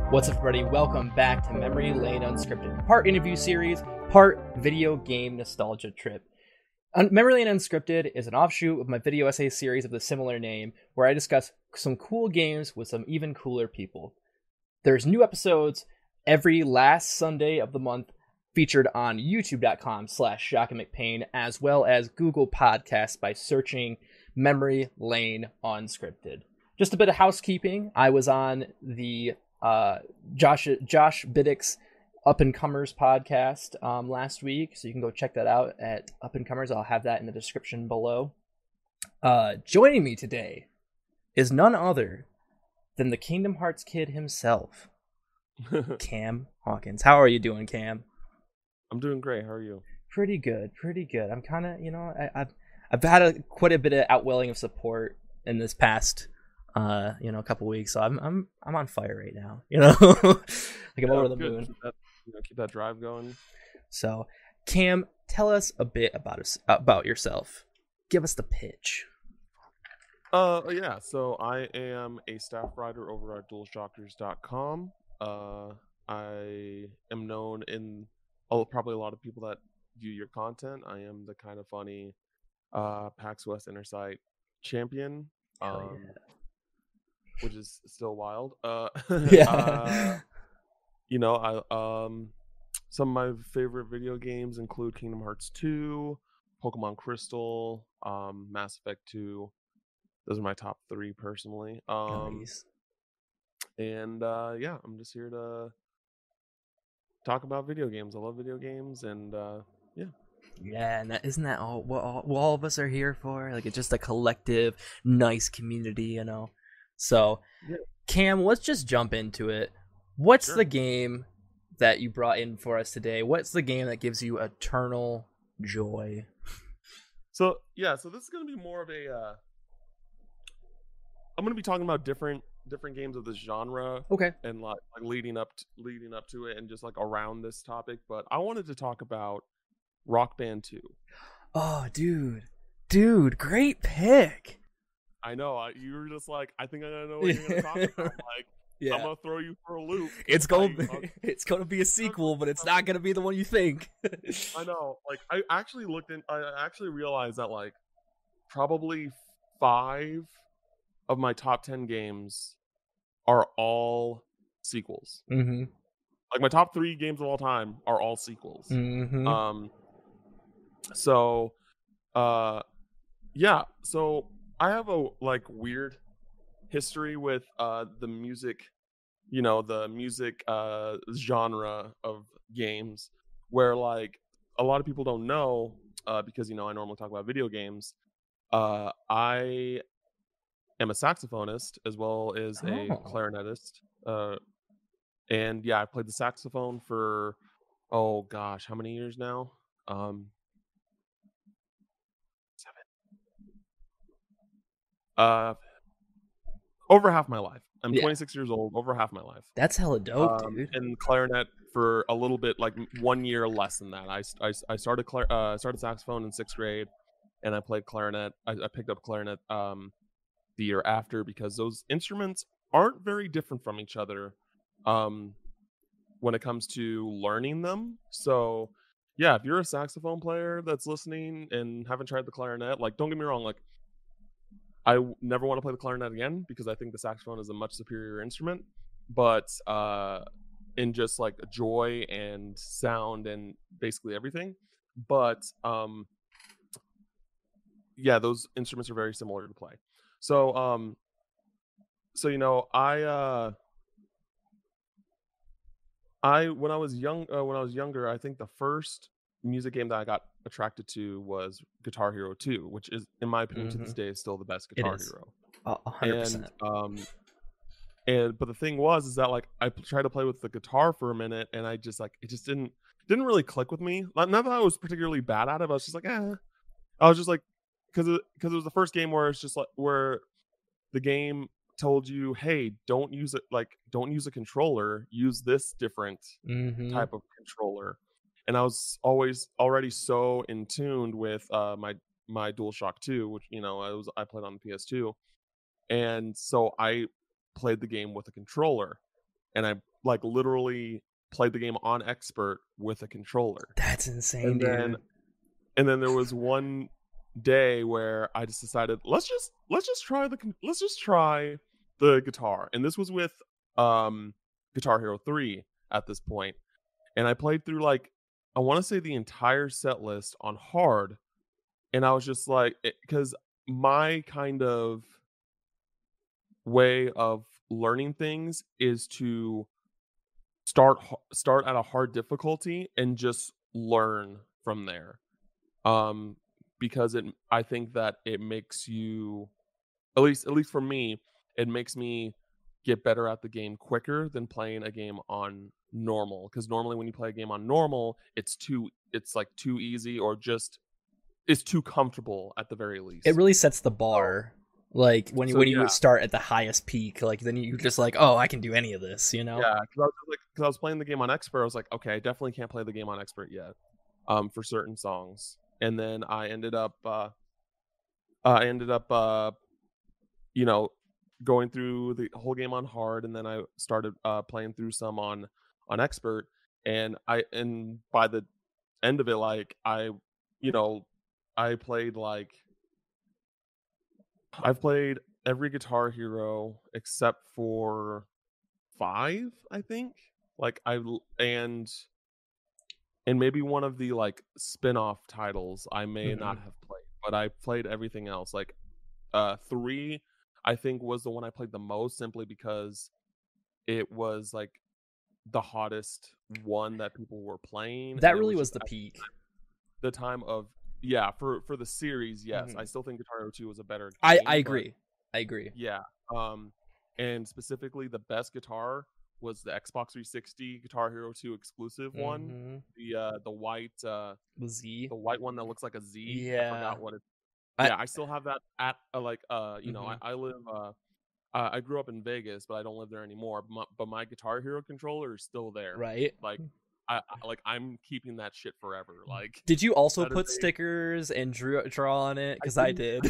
What's up, everybody? Welcome back to Memory Lane Unscripted, part interview series, part video game nostalgia trip. Memory Lane Unscripted is an offshoot of my video essay series of the similar name, where I discuss some cool games with some even cooler people. There's new episodes every last Sunday of the month, featured on youtube.com/JockandMcPain, as well as Google Podcasts by searching Memory Lane Unscripted. Just a bit of housekeeping. I was on the Josh Biddick's Up and Comers podcast last week, so you can go check that out at Up and Comers. I'll have that in the description below. Joining me today is none other than the Kingdom Hearts kid himself, Cam Hawkins. How are you doing, Cam? I'm doing great. How are you? Pretty good. I'm kind of, I've had quite a bit of outwelling of support in this past a couple weeks, so I'm on fire right now, like I'm over the moon. Keep that drive going. So, Cam, tell us a bit about yourself. Give us the pitch. Yeah. So I am a staff writer over at DualShockers.com. I am known in probably a lot of people that view your content. I am the kind of funny PAX West Intersite champion. Which is still wild. Yeah. Some of my favorite video games include Kingdom Hearts 2, Pokemon Crystal, Mass Effect 2. Those are my top 3 personally. Nice. And I'm just here to talk about video games. I love video games, and yeah. Yeah, and isn't that what all of us are here for? Like, it's just a collective, nice community, So, yeah. Cam, let's just jump into it. What's the game that you brought in for us today? What's the game that gives you eternal joy? So this is going to be more of a... I'm going to be talking about different games of this genre. Okay. And like leading up to it and just like around this topic. But I wanted to talk about Rock Band 2. Oh, dude, great pick. I know. You were just like, I think I know what you're going to talk about. Like, yeah. I'm going to throw you for a loop. It's going to be a sequel, but it's not going to be the one you think. I know. Like, I actually realized that, like, probably 5 of my top 10 games are all sequels. Mm-hmm. Like, my top 3 games of all time are all sequels. Mm-hmm. So I have a weird history with the music, genre of games, where like a lot of people don't know because I normally talk about video games. I am a saxophonist as well as a clarinetist, and yeah, I played the saxophone for how many years now? 7. Over half my life. I'm 26 years old. Over half my life. That's hella dope, dude. And clarinet for a little bit, like 1 year less than that. I started saxophone in 6th grade, and I played clarinet. I picked up clarinet the year after because those instruments aren't very different from each other when it comes to learning them. So yeah, if you're a saxophone player that's listening and haven't tried the clarinet, like, don't get me wrong, like, I never want to play the clarinet again because I think the saxophone is a much superior instrument. But in just like joy and sound and basically everything. But those instruments are very similar to play. So I when I was younger, I think the first music game that I got attracted to was Guitar Hero 2, which is, in my opinion, to this day, is still the best Guitar Hero. 100%. But the thing is that like I tried to play with the guitar for a minute, and I just like it just didn't really click with me. Not that I was particularly bad at it, but I was just like, I was just like, because it was the first game where it's just like where the game told you, hey, don't use a controller, use this different type of controller. And I was always already so in tune with my DualShock 2, which I played on the PS2, and so I played the game with a controller, and I like literally played the game on expert with a controller. That's insane, And dude. then there was one day where I just decided let's just try the guitar. And this was with Guitar Hero 3 at this point. And I played through like I want to say the entire set list on hard, and I was just like cuz my kind of way of learning things is to start at a hard difficulty and just learn from there. Um because I think that it makes you, at least for me, it makes me get better at the game quicker than playing a game on normal, because normally when you play a game on normal it's like too easy, or just it's too comfortable at the very least. It really sets the bar. Like when you start at the highest peak, like then you just like, oh, I can do any of this, you know? Yeah, because I was playing the game on expert. I was like, okay, I definitely can't play the game on expert yet, for certain songs. And then I ended up, you know, going through the whole game on hard, and then I started playing through some on expert, and by the end of it, like I played like I've played every Guitar Hero except for 5, I think. Like and maybe one of the like spin-off titles I may not have played, but I played everything else. Like 3 I think was the one I played the most, simply because it was like the hottest one that people were playing. That really was the peak. The time of for the series, yes. I still think Guitar Hero 2 was a better game. I agree. Yeah. And specifically the best guitar was the Xbox 360 Guitar Hero 2 exclusive one. The white the Z. The white one that looks like a Z. Yeah. I forgot what it. I still have that at I live I grew up in Vegas, but I don't live there anymore. But my Guitar Hero controller is still there. Right. Like I'm keeping that shit forever. Like, did you also put stickers and draw on it? Because I did.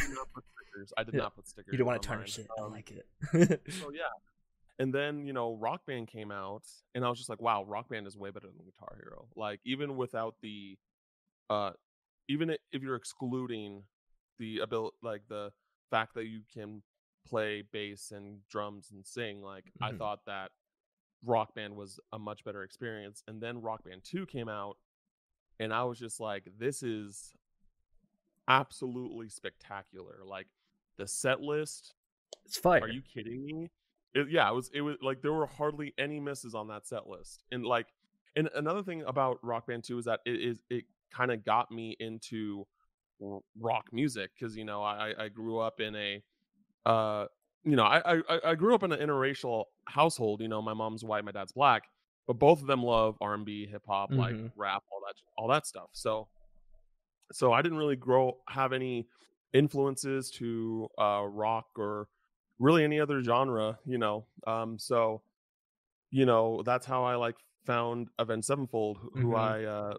I did not put stickers. You don't want to tarnish it. I like it. So yeah. And then, Rock Band came out, and I was just like, wow, Rock Band is way better than Guitar Hero. Like, even without the even if you're excluding the ability, like the fact that you can play bass and drums and sing, like I thought that Rock Band was a much better experience. And then Rock Band 2 came out, and I was just like, this is absolutely spectacular. Like, the set list, it's fire. Are you kidding me? It was like there were hardly any misses on that set list. And another thing about Rock Band 2 is that it kind of got me into rock music, because I grew up in a I grew up in an interracial household. My mom's white, my dad's black, but both of them love R&B, hip hop, like rap, all that stuff. So I didn't really have any influences to rock or really any other genre. So that's how I found Avenged Sevenfold, who I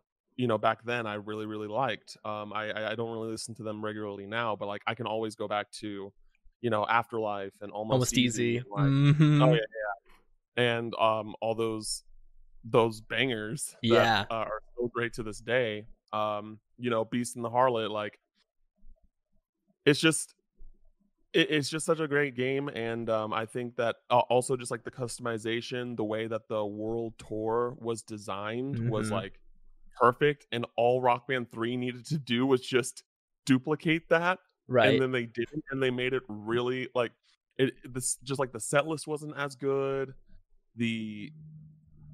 back then I really, really liked. I don't really listen to them regularly now, but I can always go back to Afterlife and Almost Easy. Oh yeah, and all those bangers that are so great to this day. Beast and the Harlot, it's just such a great game. And I think that also just the customization, the way that the world tour was designed was perfect, and all Rock Band 3 needed to do was just duplicate that. Right. And then they didn't, and they made it really the set list wasn't as good. The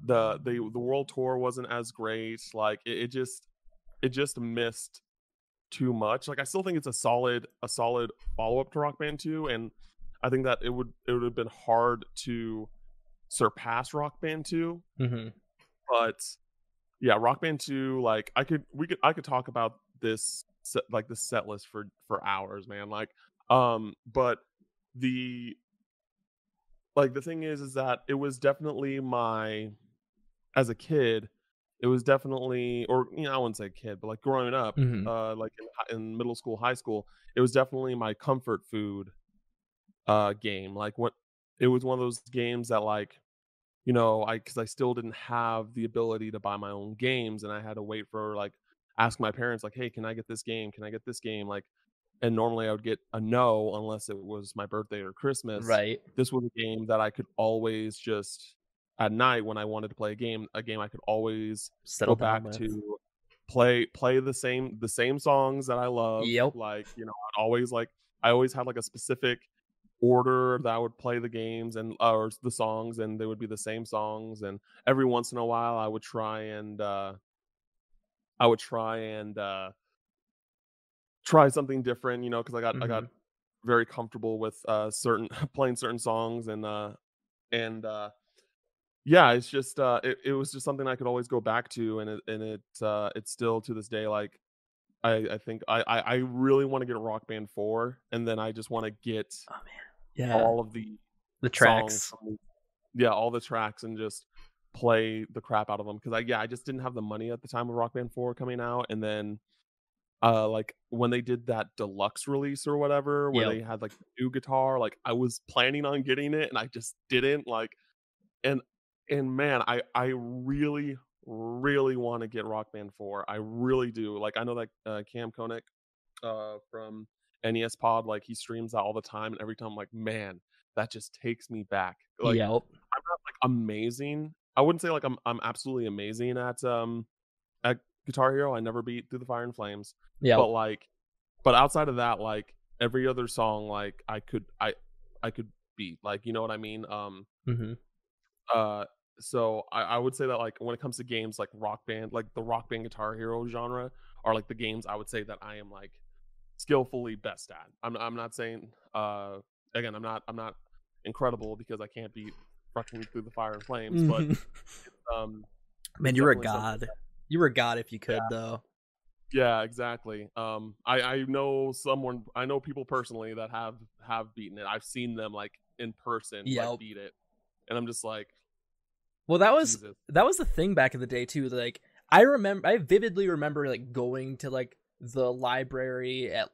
world tour wasn't as great. It just missed too much. I still think it's a solid follow-up to Rock Band 2, and I think that it would have been hard to surpass Rock Band 2. But yeah, Rock Band 2, I could talk about this the set list for hours, man. But the thing is that it was definitely as a kid, it was definitely, or I wouldn't say kid, but growing up, in middle school, high school, it was definitely my comfort food game. It was one of those games that you know, because I still didn't have the ability to buy my own games, and I had to wait for like ask my parents like, hey, can I get this game? Can I get this game? Like, and normally I would get a no unless it was my birthday or Christmas. Right. This was a game that I could always just at night when I wanted to play a game I could always Settle go down back with. to play the same songs that I love. Yep. Like, you know, I always had like a specific order that I would play the games and or the songs, and they would be the same songs. And every once in a while I would try and try something different, you know, because I got very comfortable with certain playing certain songs. And yeah, it's just it was just something I could always go back to. And it's still to this day, like I think I really want to get Rock Band 4, and then I just want to get all of the tracks, all the tracks, and just play the crap out of them, because I just didn't have the money at the time of Rock Band 4 coming out. And then like when they did that deluxe release or whatever, where they had like the new guitar, like I was planning on getting it and I just didn't. Like, and man, I really want to get Rock Band 4. I really do. Like, I know that Cam Koenig from NES Pod, like he streams that all the time, and every time I'm like, man, that just takes me back. Like, I'm not like amazing. I wouldn't say like I'm absolutely amazing at Guitar Hero. I never beat Through the Fire and Flames. But outside of that, like every other song, like I could beat. Like, you know what I mean? So I would say that like when it comes to games like Rock Band, like the Rock Band Guitar Hero genre are like the games I would say that I am like skillfully best at. I'm not saying again, I'm not incredible, because I can't beat fucking Through the Fire and Flames, but man, you're a god. You were a god if you could, though. Yeah, exactly. I know people personally that have beaten it. I've seen them like in person like, beat it, and I'm just like, well, that was the thing back in the day too. Like I vividly remember like going to like the library at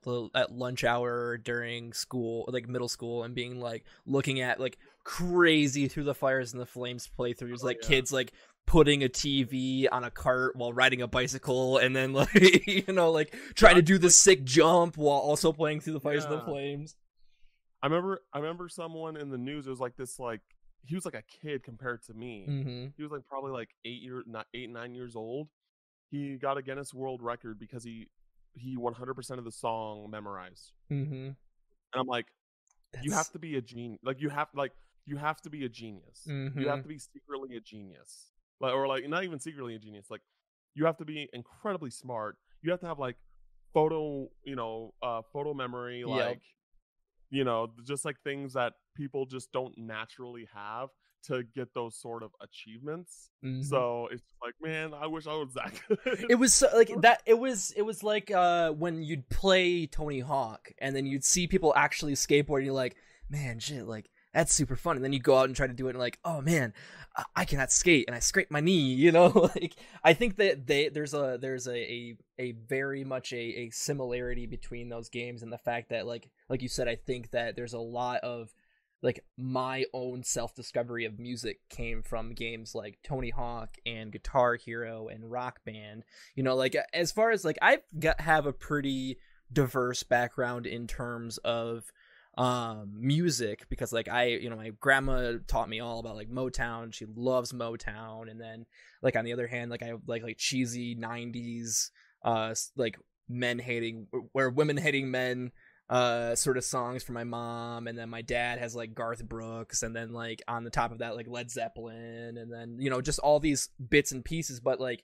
lunch hour during school, like middle school, and being like looking at like crazy Through the Fires and the Flames playthroughs, kids like putting a TV on a cart while riding a bicycle, and then like you know, like trying to do the sick jump while also playing Through the Fires and the Flames. I remember someone in the news. It was like this, like he was like a kid compared to me. He was like probably like 9 years old. He got a Guinness World Record because he 100% of the song memorized. And I'm like, you have to be a genius. Like you have to be a genius. You have to be secretly a genius. Like, or like not even secretly a genius. Like you have to be incredibly smart. You have to have like photo memory, like you know, just like things that people just don't naturally have to get those sort of achievements. So it's like, man, I wish I was that good. It was like that. It was like when you'd play Tony Hawk and then you'd see people actually skateboard, and you're like, man, shit, like that's super fun. And then you go out and try to do it, and like, oh man, I cannot skate, and I scrape my knee. You know, like I think that there's a very much a similarity between those games, and the fact that like you said, I think that there's a lot of like my own self-discovery of music came from games like Tony Hawk and Guitar Hero and Rock Band. You know, like as far as like have a pretty diverse background in terms of music, because like my grandma taught me all about like Motown. She loves Motown. And then like on the other hand, like I like cheesy 90s like women hating men sort of songs from my mom. And then my dad has like Garth Brooks, and then like on the top of that like Led Zeppelin, and then you know just all these bits and pieces. But like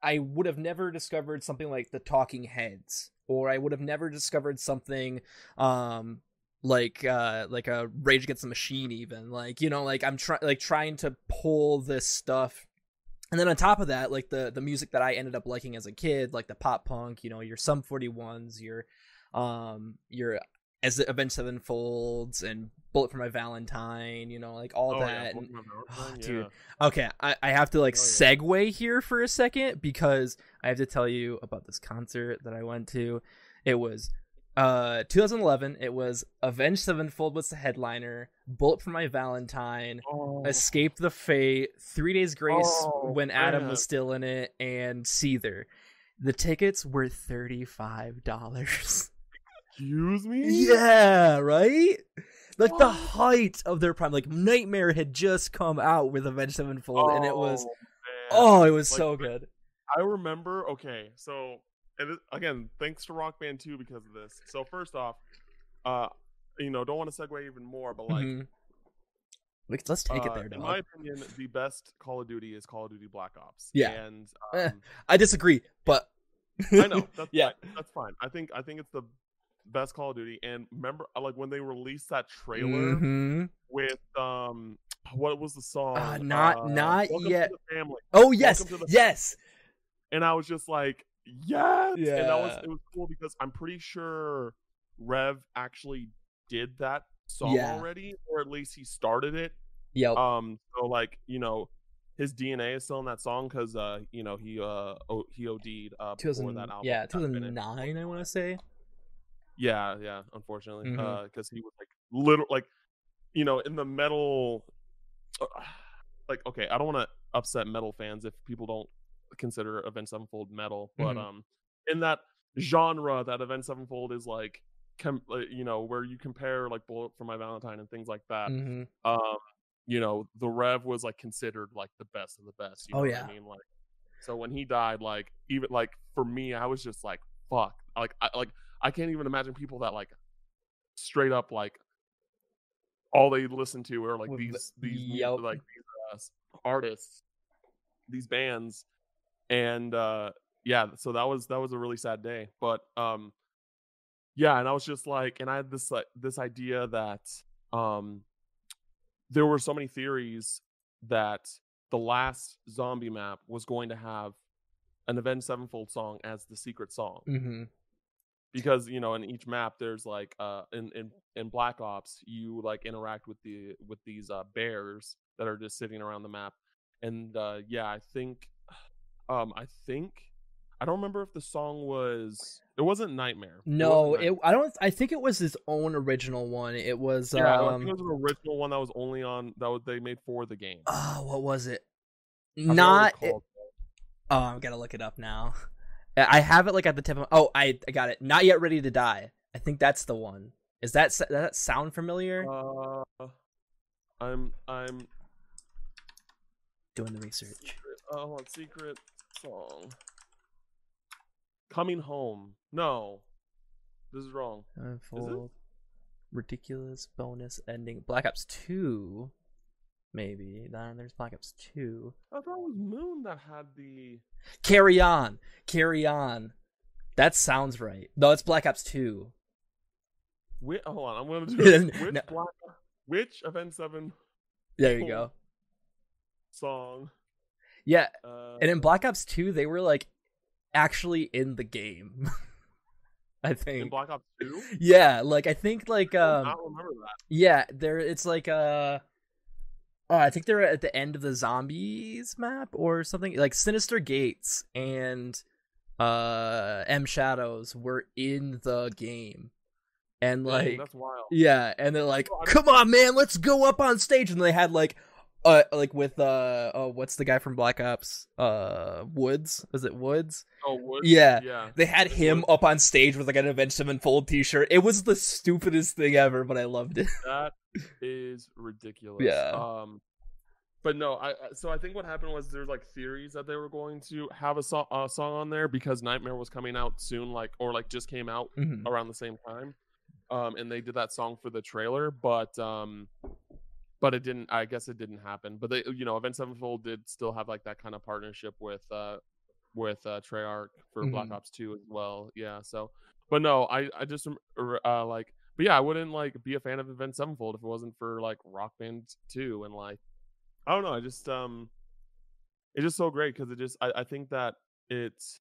I would have never discovered something like the Talking Heads, or I would have never discovered something like a Rage Against the Machine, even like, you know, like I'm trying to pull this stuff. And then on top of that, like the music that I ended up liking as a kid, like the pop punk, you know, your Sum 41s, your As Avenged Sevenfolds and Bullet for My Valentine, you know, like all that. And, dude, okay, I have to like segue here for a second, because I have to tell you about this concert that I went to. It was 2011, it was Avenged Sevenfold was the headliner, Bullet for My Valentine, Escape the Fate, 3 Days Grace when Adam was still in it, and Seether. The tickets were $35. Excuse me? Yeah, right? Like the height of their prime. Like Nightmare had just come out with Avenged Sevenfold, and it was it was like, so good. I remember. Okay, so and again, thanks to Rock Band 2 because of this. So first off, don't want to segue even more, but like, let's take it there. Dog. In my opinion, the best Call of Duty is Call of Duty Black Ops. Yeah, and I disagree, but I know that's fine. That's fine. I think it's the best Call of Duty. And remember, like when they released that trailer with what was the song? Not Welcome yet. To the Family. Oh yes, yes. And I was just like, yes. Yeah. And it was cool because I'm pretty sure Rev actually did that song already, or at least he started it. Yep. So like, his DNA is still in that song because he OD'd before that album. Yeah, 2009 I want to say. Yeah, unfortunately. Because he was like little like in the metal like, okay, I don't want to upset metal fans if people don't consider Avenged Sevenfold metal, but in that genre that Avenged Sevenfold is like where you compare like Bullet for My Valentine and things like that, the Rev was like considered like the best of the best. You know what I mean? Like, so when he died, like even like for me, I was just like, fuck. I can't even imagine people that like straight up like all they listen to are like these artists, these bands, and so that was a really sad day. But and I was just like, and I had this idea that there were so many theories that the last zombie map was going to have an Avenged Sevenfold song as the secret song. Because in each map there's like in Black Ops you like interact with these bears that are just sitting around the map, and I think I don't remember if the song it wasn't Nightmare. No, I think it was his own original one. It was I think it was an original one that was only on they made for the game. Oh, what was it? I'm gonna look it up now. I have it like at the tip of I got it. Not Yet Ready to Die. I think that's the one. Does that sound familiar? I'm doing the research. Secret song. Coming Home. No. This is wrong. Is it? Ridiculous bonus ending. Black Ops 2. Maybe. There's Black Ops 2. I thought it was Moon that had the... Carry On. That sounds right. No, it's Black Ops 2. Hold on, I'm going to do it. Which Avenged Seven... There you go. Song. Yeah, and in Black Ops 2, they were like actually in the game. I think in Black Ops 2. Yeah, like I think like I don't remember that. Yeah, it's like I think they're at the end of the zombies map or something. Like Sinister Gates and M Shadows were in the game. And like that's wild. Yeah, and they're like, "Come on, man, let's go up on stage." And they had like with what's the guy from Black Ops? Woods? Was it Woods? Oh, Woods. Yeah. They had him up on stage with like an Avenged Sevenfold t-shirt. It was the stupidest thing ever, but I loved it. That is ridiculous. Yeah. But no, so I think what happened was there's like theories that they were going to have a song on there because Nightmare was coming out soon, or just came out around the same time. And they did that song for the trailer, but it didn't. I guess it didn't happen. But they, Avenged Sevenfold did still have like that kind of partnership with Treyarch for Black Ops 2 as well. Yeah. So, but no, I just but yeah, I wouldn't like be a fan of Avenged Sevenfold if it wasn't for like Rock Band 2 and like I don't know. I just it's just so great because it just I think that it's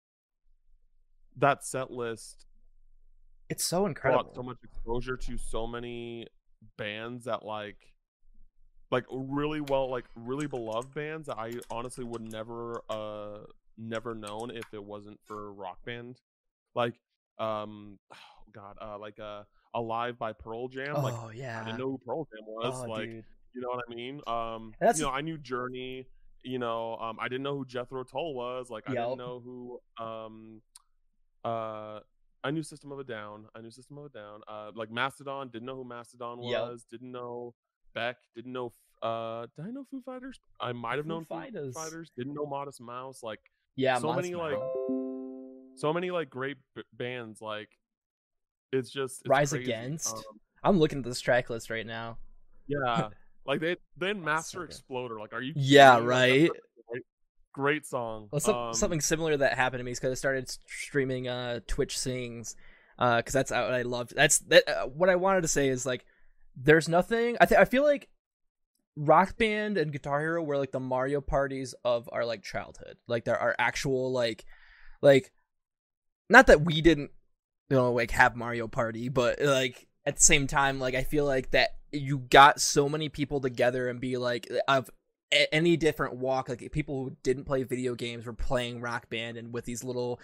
that set list. It's so incredible. Brought so much exposure to so many bands that like really beloved bands that I honestly would never known if it wasn't for Rock Band. Like God, Alive by Pearl Jam. Like, Oh I didn't yeah. know who Pearl Jam was. Oh Like, dude. you know what I mean? And that's I knew Journey. I didn't know who Jethro Tull was. Like, I didn't yep. know who uh I knew System of a Down. Like Mastodon, didn't know who Mastodon Yep. was. Didn't know Beck. Didn't know. Did I know Foo Fighters? I might have Foo known Foo Fighters. Fighters. Didn't know Modest Mouse. Like, Yeah, so Modest many Mouse. like great bands. Like, it's Rise crazy. Against. I'm looking at this track list right now. Yeah, like then So Master good. Exploder. Like, are you Yeah, kidding me? Like, that's right. such a great song. Well, something similar that happened to me is because I started streaming Twitch Sings, because that's what I loved. What I wanted to say is like, there's nothing. I feel like Rock Band and Guitar Hero were like the Mario parties of our like childhood. Like there are actual like not that we didn't like have Mario Party, but like at the same time, like I feel like that you got so many people together and be like of any different walk, like people who didn't play video games were playing Rock Band and with these little,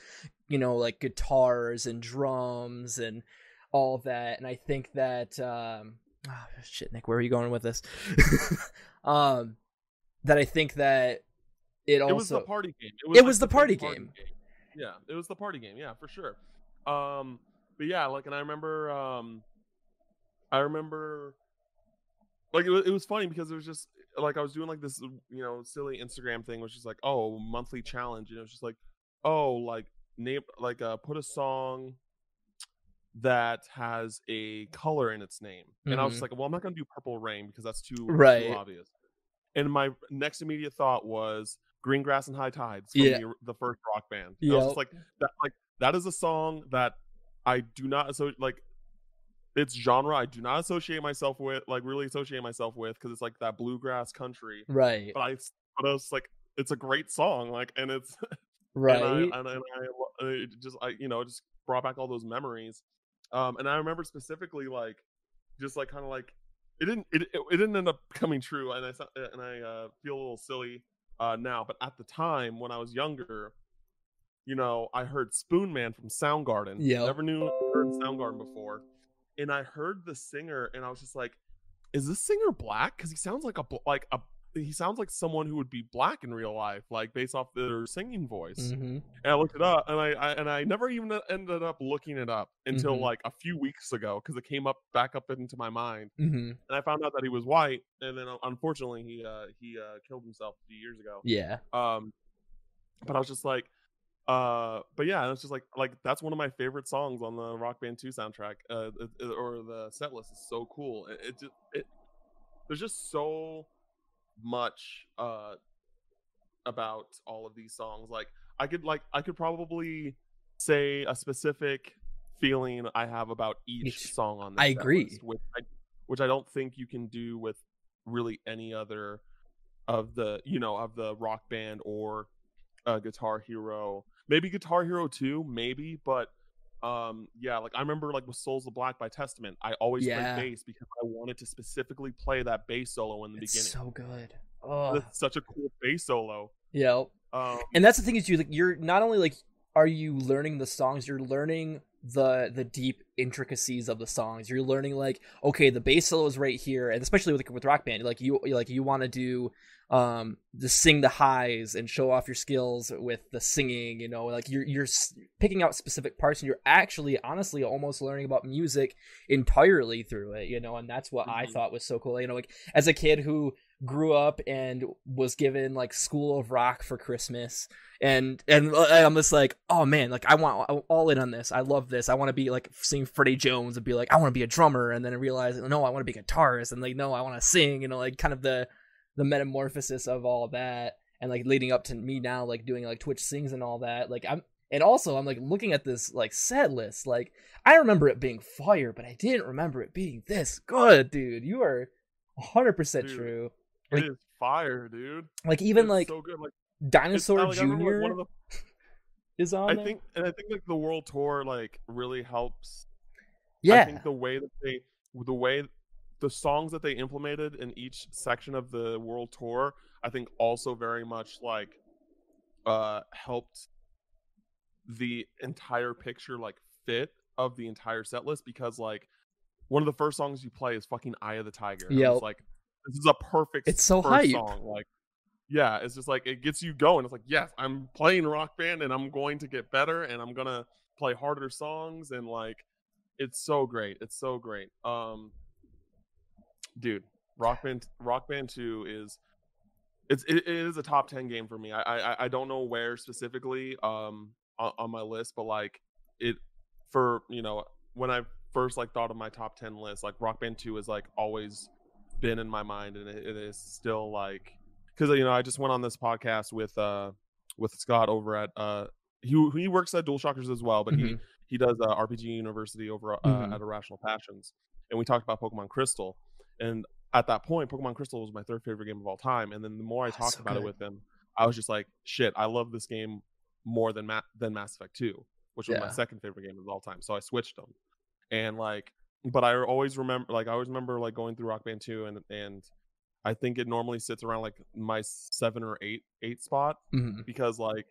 like guitars and drums and all of that. And I think that shit, Nick, where are you going with this? That I think that it was the party game. It was the party game. Yeah, it was the party game. Yeah, for sure. But yeah, like, and I remember, like, it was funny because it was just like I was doing like this, silly Instagram thing, which is like, oh, monthly challenge, and it was just like, oh, like name, like, put a song that has a color in its name, and I was just like, well, I'm not gonna do Purple Rain because that's too obvious. And my next immediate thought was Green Grass and High Tides from the first Rock Band. I was just like, that is a song that I do not like. Its genre I do not associate myself with, like really associate myself with, because it's like that bluegrass country. Right. But I was like, it's a great song, like, and it's right. and it just just brought back all those memories. And I remember specifically like just like kind of like it didn't end up coming true, and I feel a little silly now, but at the time when I was younger, I heard Spoon Man from Soundgarden. Never heard Soundgarden before. And I heard the singer, and I was just like, "Is this singer black? Because he sounds like he sounds like someone who would be black in real life, like based off their singing voice." Mm-hmm. And I looked it up, and I never even ended up looking it up until like a few weeks ago, because it came back up into my mind, and I found out that he was white, and then unfortunately he killed himself a few years ago. Yeah. But I was just like. But yeah, it's just like that's one of my favorite songs on the Rock Band 2 soundtrack, or the set list is so cool. There's just so much about all of these songs. Like I could probably say a specific feeling I have about each song on this. I agree. List, which I don't think you can do with really any other of the Rock Band or Guitar Hero. Maybe Guitar Hero 2, maybe, but yeah, like I remember like with Souls of Black by Testament, I always played bass because I wanted to specifically play that bass solo in the beginning. So good. Oh, it's such a cool bass solo. Yeah. And that's the thing is you're not only like are you learning the songs, you're learning the deep intricacies of the songs. You're learning like, okay, the bass solo is right here, and especially with Rock Band, like you want to do sing the highs and show off your skills with the singing, like you're picking out specific parts, and you're actually honestly almost learning about music entirely through it, and that's what I thought was so cool. Like as a kid who grew up and was given like School of Rock for Christmas, and I'm just like, oh man, like I'm all in on this. I love this. I want to be like sing Freddie Jones and be like, I want to be a drummer, and then I realized, no, I want to be a guitarist, and like, no, I want to sing, like kind of the metamorphosis of all that, and like leading up to me now like doing like Twitch Sings and all that. Like I'm like looking at this like set list, like I remember it being fire, but I didn't remember it being this good, dude. You are 100% true. Like, it is fire, dude. Like even it's like so good. Like Dinosaur Jr. is on. I think like the World Tour like really helps. Yeah. I think the way the songs that they implemented in each section of the World Tour, I think also very much like helped the entire picture like fit of the entire set list because like one of the first songs you play is fucking Eye of the Tiger. Yep. I was like, this is a perfect It's so first hype. song. Like, yeah, it's just like it gets you going. It's like, yes, I'm playing Rock Band and I'm going to get better and I'm gonna play harder songs and like it's so great. It's so great. Dude, Rock Band 2 is it is a top 10 game for me. I don't know where specifically on my list, but like it for when I first like thought of my top 10 list, like Rock Band 2 has like always been in my mind, and it is still like because I just went on this podcast with Scott over at he works at DualShockers as well, but he does RPG University over at Irrational Passions, and we talked about Pokemon Crystal, and at that point Pokemon Crystal was my third favorite game of all time, and then the more I talked about it with him, I was just like, shit, I love this game more than Mass Effect 2, which was my second favorite game of all time, so I switched them. And like, but I always remember like going through Rock Band 2 and I think it normally sits around like my 7 or 8 spot because like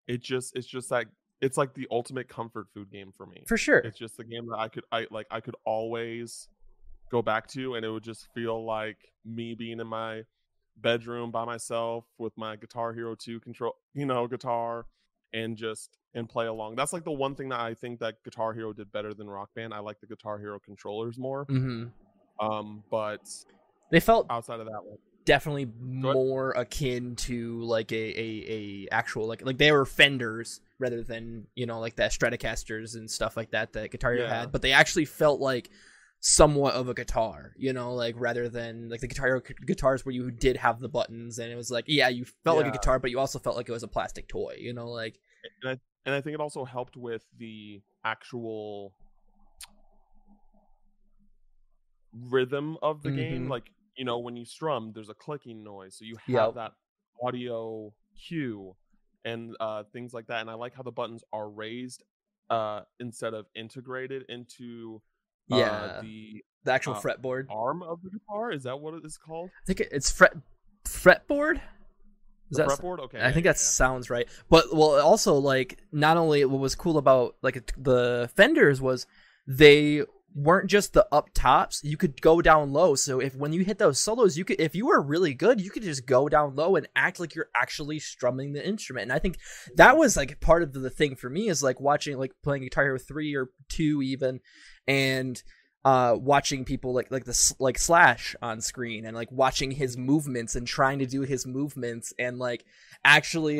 it's just like it's like the ultimate comfort food game for me. For sure. It's just the game that I could always go back to, and it would just feel like me being in my bedroom by myself with my Guitar Hero 2 guitar and play along. That's like the one thing that I think that Guitar Hero did better than Rock Band. I like the Guitar Hero controllers more. But they felt outside of that one definitely more akin to like a actual like they were Fenders rather than like the Stratocasters and stuff like that Guitar Hero had, but they actually felt like somewhat of a guitar, like rather than like the Guitar Hero guitars where you did have the buttons and it was like you felt like a guitar, but you also felt like it was a plastic toy, like. And I think it also helped with the actual rhythm of the game. Like, when you strum, there's a clicking noise. So you have that audio cue and things like that. And I like how the buttons are raised instead of integrated into the actual fretboard. Arm of the guitar. Is that what it is called? I think it's fretboard. Fretboard? Okay. I think that sounds right. But also like not only what was cool about like the Fenders was they weren't just the up tops, you could go down low. So when you hit those solos, you could, if you were really good, you could just go down low and act like you're actually strumming the instrument. And I think that was like part of the thing for me is like watching, like playing Guitar Hero 3 or 2 even, and watching people like Slash on screen and like watching his movements and trying to do his movements and like actually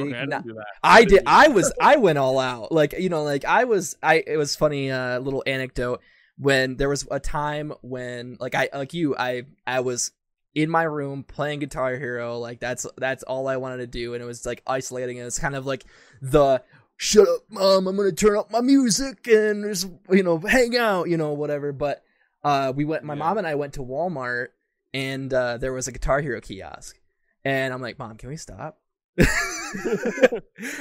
I went all out. Like, it was funny, little anecdote. When there was a time when I was in my room playing Guitar Hero, like that's all I wanted to do, and it was like isolating, and it's kind of like the shut up mom, I'm gonna turn up my music and just hang out, whatever. But my mom and I went to Walmart, and there was a Guitar Hero kiosk, and I'm like, Mom, can we stop?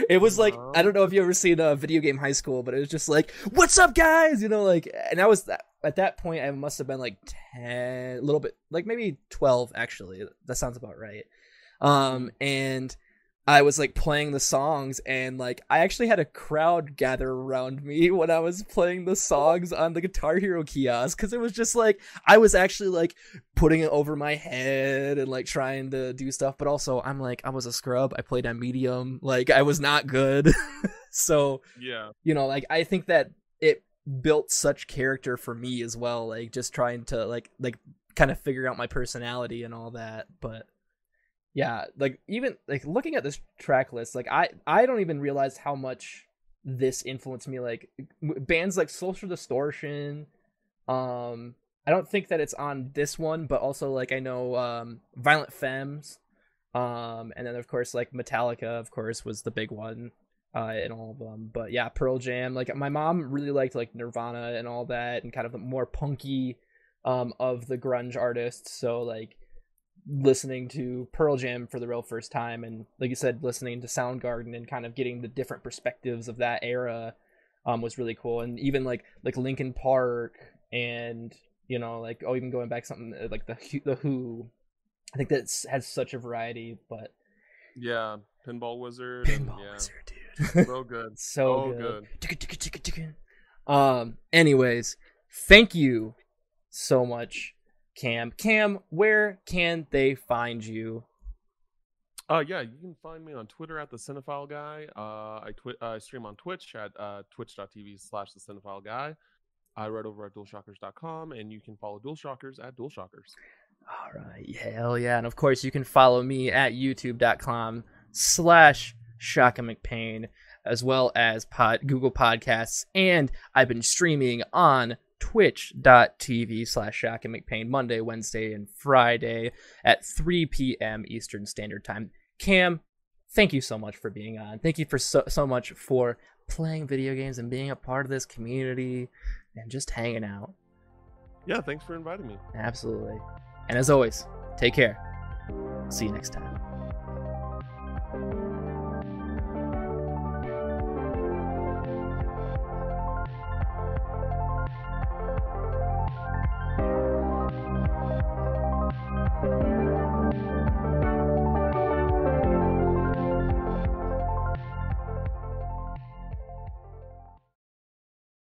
It was like, I don't know if you ever seen a Video Game High School, but it was just like, what's up guys, and I was at that point I must have been like 10, a little bit, like maybe 12 actually, that sounds about right. And I was like playing the songs, and like I actually had a crowd gather around me when I was playing the songs on the Guitar Hero kiosk, because it was just like I was actually like putting it over my head and like trying to do stuff, but also I was a scrub. I played on medium, like I was not good. So like I think that it built such character for me as well, like just trying to like kind of figure out my personality and all that. But yeah, like even like looking at this track list, like I don't even realize how much this influenced me. Like bands like Social Distortion, I don't think that it's on this one, but also like I know Violent Femmes, and then of course like Metallica, of course, was the big one in all of them. But yeah, Pearl Jam. Like my mom really liked like Nirvana and all that, and kind of the more punky of the grunge artists. So like listening to Pearl Jam for the real first time, and like you said, listening to Soundgarden and kind of getting the different perspectives of that era was really cool. And even like Linkin Park, and like even going back something like the Who, I think that has such a variety. But yeah, Pinball Wizard, dude. Wizard, So good. so good. Anyways, thank you so much, Cam. Cam, where can they find you? Yeah, you can find me on Twitter at the Cinephile Guy. I stream on Twitch at twitch.tv/the Cinephile Guy. I write over at DualShockers.com, and you can follow DualShockers at DualShockers. All right, hell yeah. And of course, you can follow me at youtube.com/ShakaMcPain, as well as Google Podcasts. And I've been streaming on twitch.tv/ShakaMcPain Monday, Wednesday, and Friday at 3 p.m. Eastern Standard Time. Cam, thank you so much for being on. Thank you for so much for playing video games and being a part of this community and just hanging out. Yeah, thanks for inviting me. Absolutely. And as always, take care. See you next time.